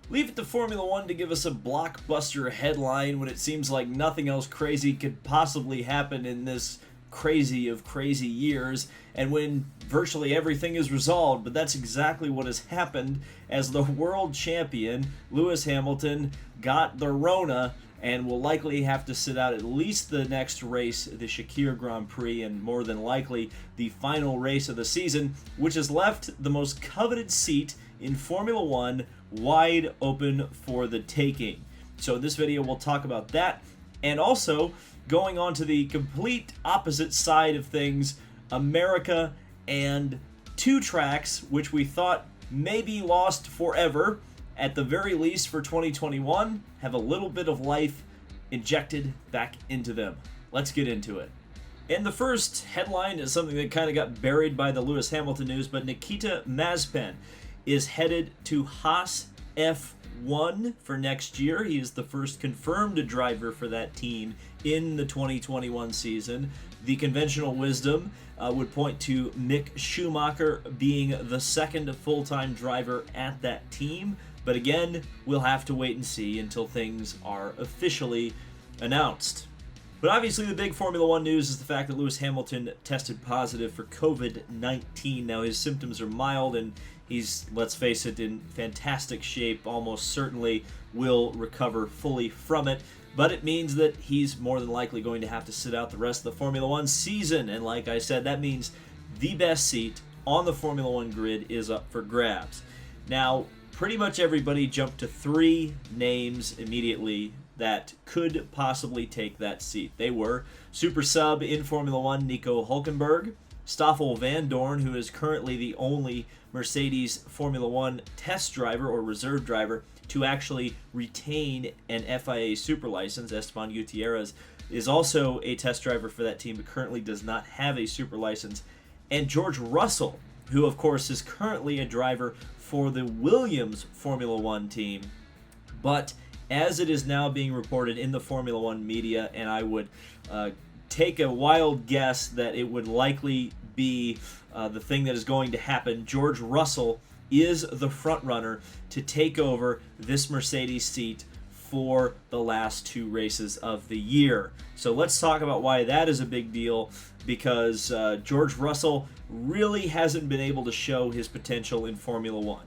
Leave it to Formula One to give us a blockbuster headline when it seems like nothing else crazy could possibly happen in this crazy of crazy years, and when virtually everything is resolved. But that's exactly what has happened, as the world champion, Lewis Hamilton, got the Rona and will likely have to sit out at least the next race, the Shakir Grand Prix, and more than likely the final race of the season, which has left the most coveted seat in Formula One wide open for the taking. So in this video we'll talk about that, and also going on to the complete opposite side of things, America and two tracks which we thought may be lost forever, at the very least for 2021, have a little bit of life injected back into them. Let's get into it. And the first headline is something that kind of got buried by the Lewis Hamilton news, but Nikita Mazepin is headed to Haas F1 for next year. He is the first confirmed driver for that team in the 2021 season. The conventional wisdom would point to Mick Schumacher being the second full-time driver at that team. But again, we'll have to wait and see until things are officially announced. But obviously the big Formula One news is the fact that Lewis Hamilton tested positive for COVID-19. Now his symptoms are mild and he's, let's face it, in fantastic shape, almost certainly will recover fully from it. But it means that he's more than likely going to have to sit out the rest of the Formula One season. And like I said, that means the best seat on the Formula One grid is up for grabs. Now, pretty much everybody jumped to three names immediately that could possibly take that seat. They were super sub in Formula One Nico Hülkenberg, Stoffel Van Dorn, who is currently the only Mercedes Formula One test driver or reserve driver to actually retain an FIA super license. Esteban Gutierrez is also a test driver for that team, but currently does not have a super license. And George Russell, who of course is currently a driver for the Williams Formula One team. But as it is now being reported in the Formula One media, and I would take a wild guess that it would likely be the thing that is going to happen, George Russell is the frontrunner to take over this Mercedes seat for the last two races of the year. So let's talk about why that is a big deal, because George Russell really hasn't been able to show his potential in Formula One.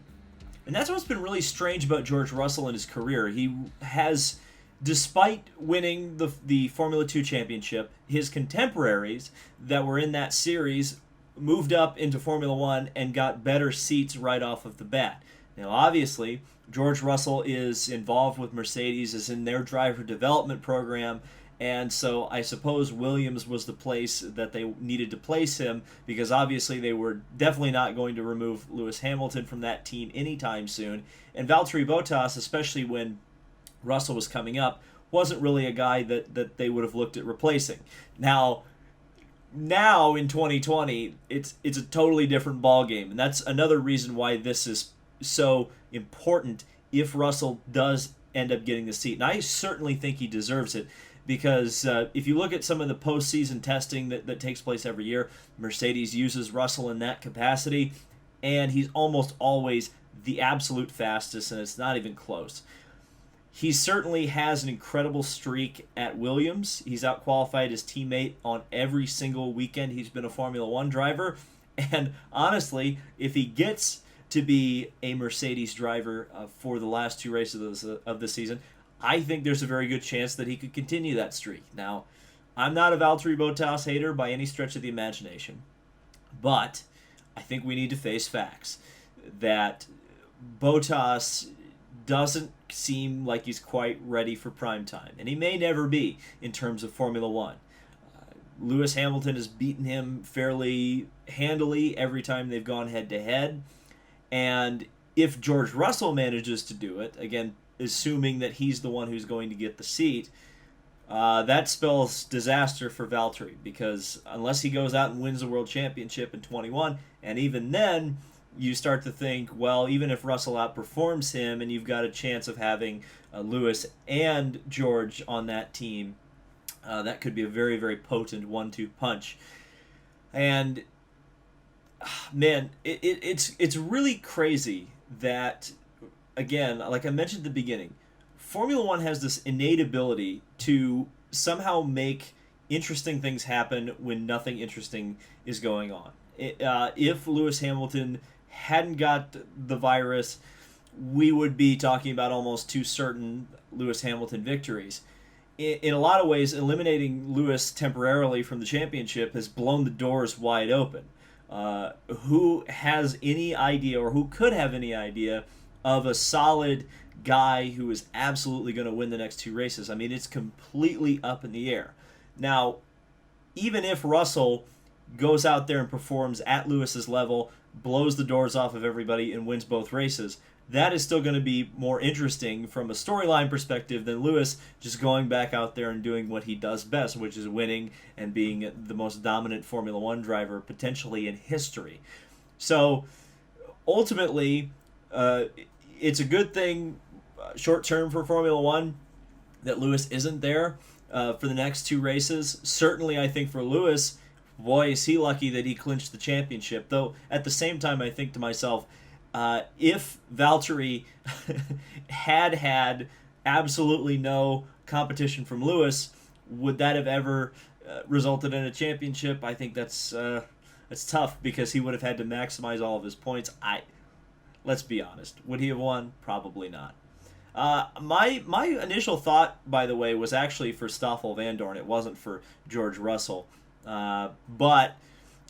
And that's what's been really strange about George Russell in his career. He has, despite winning the Formula 2 championship, his contemporaries that were in that series moved up into Formula One and got better seats right off of the bat. Now, obviously, George Russell is involved with Mercedes, is in their driver development program, and so I suppose Williams was the place that they needed to place him, because obviously they were definitely not going to remove Lewis Hamilton from that team anytime soon. And Valtteri Bottas, especially when Russell was coming up, wasn't really a guy that they would have looked at replacing. Now in 2020, it's a totally different ballgame, and that's another reason why this is so important if Russell does end up getting the seat. And I certainly think he deserves it, because if you look at some of the postseason testing that takes place every year, Mercedes uses Russell in that capacity, and he's almost always the absolute fastest, and it's not even close. He certainly has an incredible streak at Williams. He's outqualified his teammate on every single weekend he's been a Formula One driver. And honestly, if he gets to be a Mercedes driver for the last two races of the season, I think there's a very good chance that he could continue that streak. Now, I'm not a Valtteri Bottas hater by any stretch of the imagination, but I think we need to face facts that Bottas doesn't seem like he's quite ready for prime time, and he may never be in terms of Formula One. Lewis Hamilton has beaten him fairly handily every time they've gone head-to-head, and if George Russell manages to do it, again, assuming that he's the one who's going to get the seat, that spells disaster for Valtteri, because unless he goes out and wins the World Championship in 21, and even then, you start to think, well, even if Russell outperforms him and you've got a chance of having Lewis and George on that team, that could be a very, very potent 1-2 punch. And, man, it's really crazy that again, like I mentioned at the beginning, Formula One has this innate ability to somehow make interesting things happen when nothing interesting is going on. If Lewis Hamilton hadn't got the virus, we would be talking about almost two certain Lewis Hamilton victories. In a lot of ways, eliminating Lewis temporarily from the championship has blown the doors wide open. Who has any idea, or who could have any idea, of a solid guy who is absolutely going to win the next two races? I mean, it's completely up in the air. Now, even if Russell goes out there and performs at Lewis's level, blows the doors off of everybody, and wins both races, that is still going to be more interesting from a storyline perspective than Lewis just going back out there and doing what he does best, which is winning and being the most dominant Formula One driver potentially in history. So ultimately, it's a good thing short term for Formula One that Lewis isn't there for the next two races. Certainly, I think for Lewis, boy, is he lucky that he clinched the championship. Though at the same time, I think to myself, if Valtteri had absolutely no competition from Lewis, would that have ever resulted in a championship? I think that's tough, because he would have had to maximize all of his points. Let's be honest, would he have won? Probably not. My initial thought, by the way, was actually for Stoffel Vandoorne. It wasn't for George Russell. But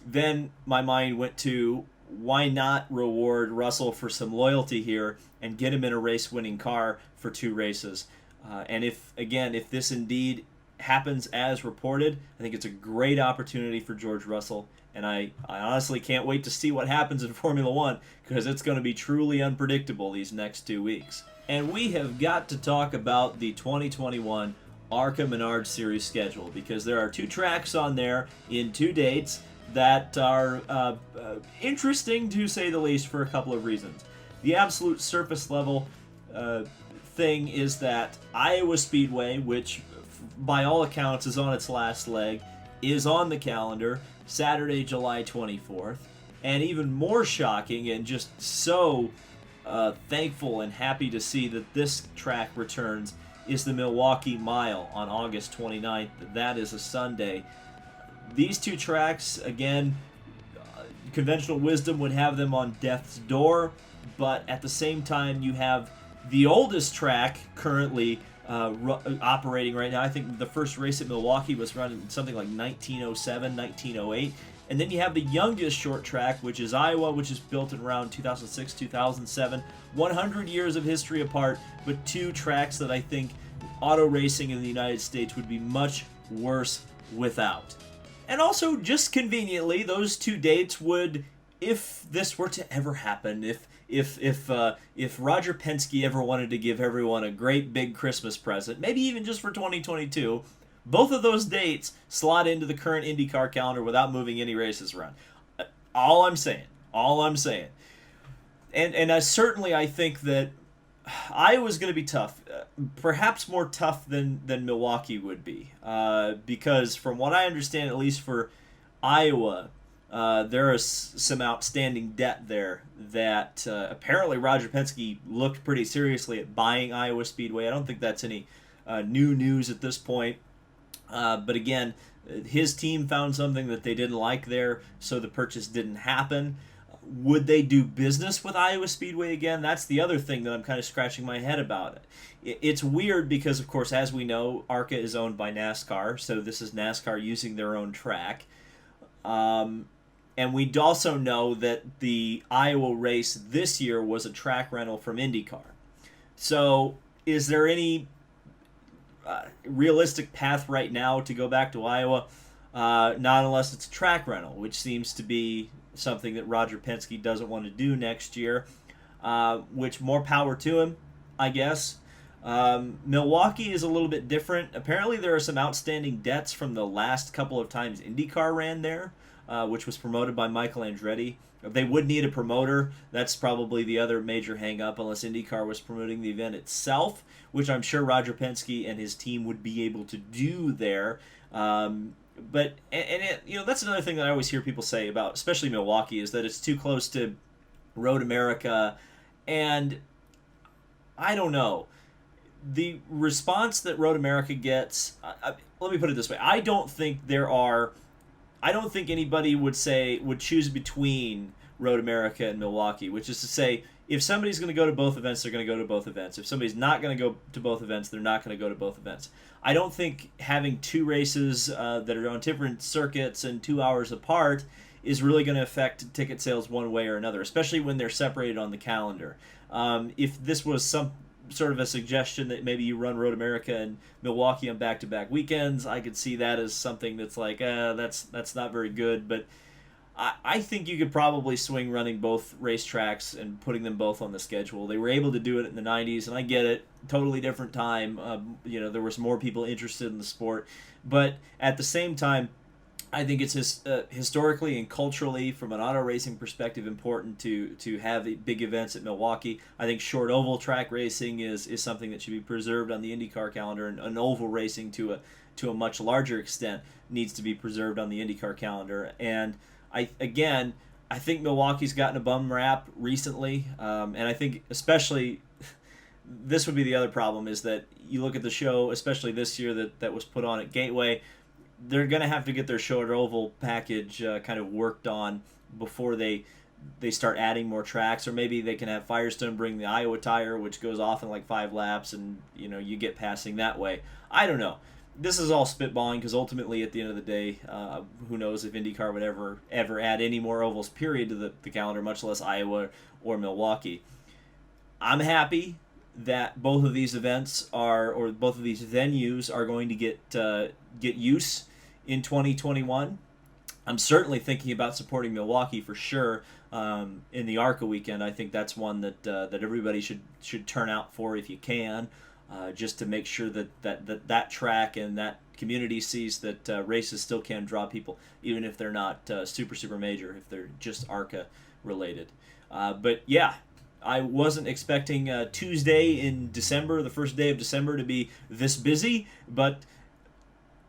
then my mind went to, why not reward Russell for some loyalty here and get him in a race-winning car for two races? And if this indeed happens as reported, I think it's a great opportunity for George Russell. And I honestly can't wait to see what happens in Formula One, because it's going to be truly unpredictable these next 2 weeks. And we have got to talk about the 2021 ARCA Menard Series schedule, because there are two tracks on there in two dates that are interesting, to say the least, for a couple of reasons. The absolute surface level thing is that Iowa Speedway, which by all accounts is on its last leg, is on the calendar Saturday, July 24th. And even more shocking, and just so thankful and happy to see that this track returns, is the Milwaukee Mile on August 29th. That is a Sunday. These two tracks, again, conventional wisdom would have them on death's door, but at the same time, you have the oldest track currently operating right now. I think the first race at Milwaukee was run in something like 1907, 1908. And then you have the youngest short track, which is Iowa, which is built in around 2006, 2007. 100 years of history apart, but two tracks that I think auto racing in the United States would be much worse without. And also, just conveniently, those two dates would, if this were to ever happen, if Roger Penske ever wanted to give everyone a great big Christmas present, maybe even just for 2022, both of those dates slot into the current IndyCar calendar without moving any races around. All I'm saying. And I think that Iowa's going to be tough, perhaps more tough than Milwaukee would be, because from what I understand, at least for Iowa, there is some outstanding debt there that apparently Roger Penske looked pretty seriously at buying Iowa Speedway. I don't think that's any new news at this point, but again, his team found something that they didn't like there, so the purchase didn't happen. Would they do business with Iowa Speedway again? That's the other thing that I'm kind of scratching my head about. It's weird because, of course, as we know, ARCA is owned by NASCAR, so this is NASCAR using their own track. And we also know that the Iowa race this year was a track rental from IndyCar. So is there any realistic path right now to go back to Iowa? Not unless it's a track rental, which seems to be something that Roger Penske doesn't want to do next year, which more power to him, I guess. Milwaukee is a little bit different. Apparently there are some outstanding debts from the last couple of times IndyCar ran there, which was promoted by Michael Andretti. They would need a promoter. That's probably the other major hang-up, unless IndyCar was promoting the event itself, which I'm sure Roger Penske and his team would be able to do there. But that's another thing that I always hear people say about, especially Milwaukee, is that it's too close to Road America. And I don't know. The response that Road America gets, let me put it this way: I don't think anybody would choose between Road America and Milwaukee, which is to say, if somebody's going to go to both events, they're going to go to both events. If somebody's not going to go to both events, they're not going to go to both events. I don't think having two races that are on different circuits and 2 hours apart is really going to affect ticket sales one way or another, especially when they're separated on the calendar. If this was some sort of a suggestion that maybe you run Road America and Milwaukee on back-to-back weekends, I could see that as something that's like, that's not very good. But I think you could probably swing running both racetracks and putting them both on the schedule. They were able to do it in the 90s, and I get it. Totally different time. There was more people interested in the sport. But at the same time, I think it's historically and culturally, from an auto racing perspective, important to have big events at Milwaukee. I think short oval track racing is something that should be preserved on the IndyCar calendar, and oval racing to a much larger extent needs to be preserved on the IndyCar calendar. And I think Milwaukee's gotten a bum rap recently, and I think especially this would be the other problem, is that you look at the show, especially this year that was put on at Gateway. They're going to have to get their short oval package kind of worked on before they start adding more tracks, or maybe they can have Firestone bring the Iowa tire, which goes off in like 5 laps, and you get passing that way. I don't know. This is all spitballing, because ultimately at the end of the day, who knows if IndyCar would ever add any more ovals period to the calendar, much less Iowa or Milwaukee. I'm happy that both of these events both of these venues are going to get use in 2021. I'm certainly thinking about supporting Milwaukee for sure in the ARCA weekend. I think that's one that everybody should turn out for if you can, just to make sure that track and that community sees that races still can draw people, even if they're not super major, if they're just ARCA related. But yeah, I wasn't expecting Tuesday in December, the first day of December, to be this busy, but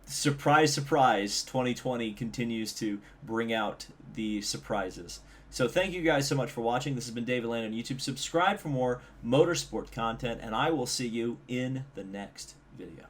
surprise, surprise, 2020 continues to bring out the surprises. So thank you guys so much for watching. This has been David Land on YouTube. Subscribe for more motorsport content, and I will see you in the next video.